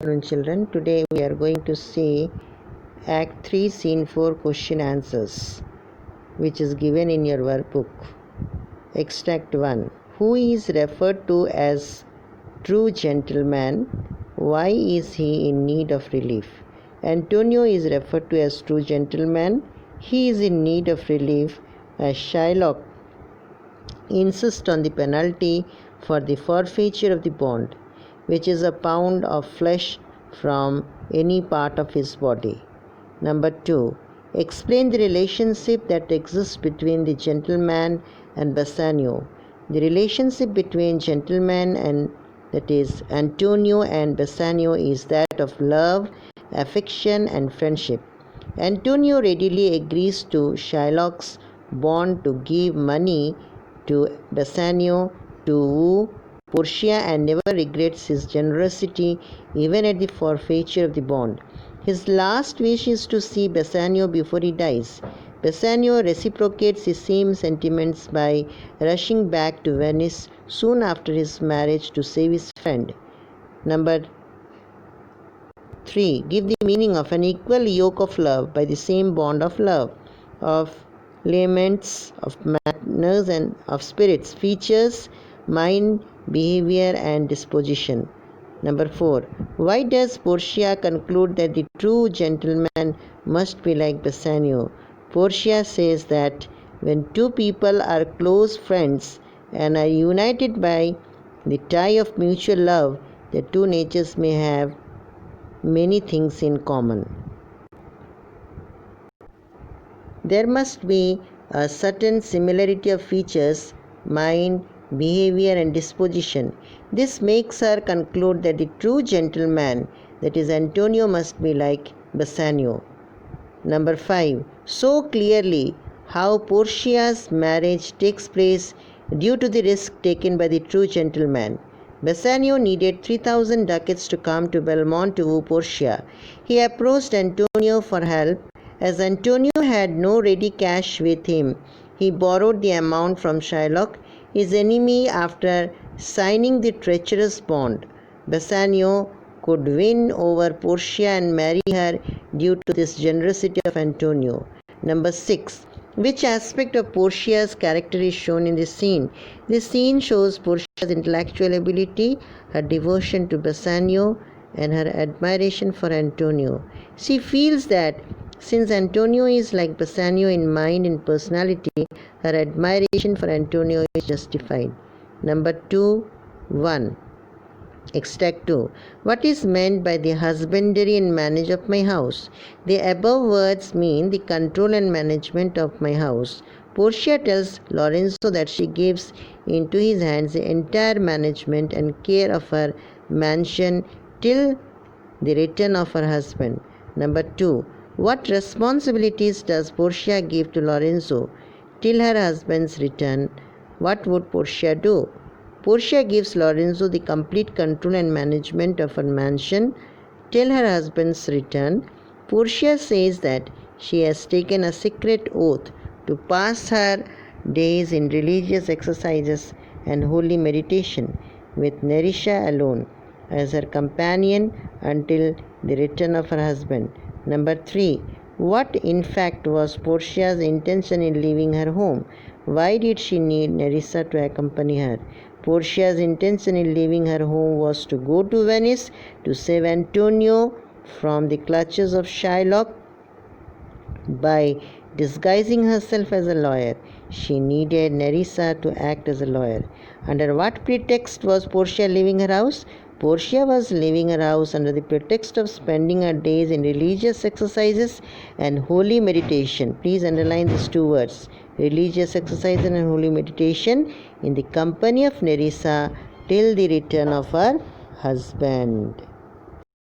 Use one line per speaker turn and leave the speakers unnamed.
afternoon, children. Today we are going to see Act 3, Scene 4 question answers, which is given in your workbook. Extract 1. Who is referred to as true gentleman? Why is he in need of relief? Antonio is referred to as true gentleman. He is in need of relief as Shylock insists on the penalty for the forfeiture of the bond, which is a pound of flesh from any part of his body. Number 2. Explain the relationship that exists between the gentleman and Bassanio. The relationship between gentleman and that is Antonio and Bassanio is that of love, affection and friendship. Antonio readily agrees to Shylock's bond to give money to Bassanio to woo Portia and never regrets his generosity even at the forfeiture of the bond. His last wish is to see Bassanio before he dies. Bassanio reciprocates his same sentiments by rushing back to Venice soon after his marriage to save his friend. Number 3. Give the meaning of an equal yoke of love by the same bond of love, of lineaments, of manners and of spirits, features, mind, behavior and disposition. Number 4. Why does Portia conclude that the true gentleman must be like Bassanio? Portia says that when two people are close friends and are united by the tie of mutual love, the two natures may have many things in common. There must be a certain similarity of features, mind, behavior and disposition. This makes her conclude that the true gentleman, that is Antonio, must be like Bassanio. Number 5. So clearly how Portia's marriage takes place due to the risk taken by the true gentleman. Bassanio needed 3,000 ducats to come to Belmont to woo Portia. He approached Antonio for help. As Antonio had no ready cash with him, he borrowed the amount from Shylock, his enemy. After signing the treacherous bond, Bassanio could win over Portia and marry her due to this generosity of Antonio. Number 6. Which aspect of Portia's character is shown in this scene? This scene shows Portia's intellectual ability, her devotion to Bassanio, and her admiration for Antonio. She feels that since Antonio is like Bassanio in mind and personality, her admiration for Antonio is justified. Number 2. 1. Extract 2. What is meant by the husbandry and manage of my house? The above words mean the control and management of my house. Portia tells Lorenzo that she gives into his hands the entire management and care of her mansion till the return of her husband. Number 2. What responsibilities does Portia give to Lorenzo till her husband's return? What would Portia do? Portia gives Lorenzo the complete control and management of her mansion till her husband's return. Portia says that she has taken a secret oath to pass her days in religious exercises and holy meditation, with Nerissa alone as her companion until the return of her husband. Number 3. What in fact was Portia's intention in leaving her home? Why did she need Nerissa to accompany her? Portia's intention in leaving her home was to go to Venice to save Antonio from the clutches of Shylock by disguising herself as a lawyer. She needed Nerissa to act as a lawyer. Under what pretext was Portia leaving her house? Portia was leaving her house under the pretext of spending her days in religious exercises and holy meditation. Please underline these two words, religious exercise and holy meditation, in the company of Nerissa till the return of her husband.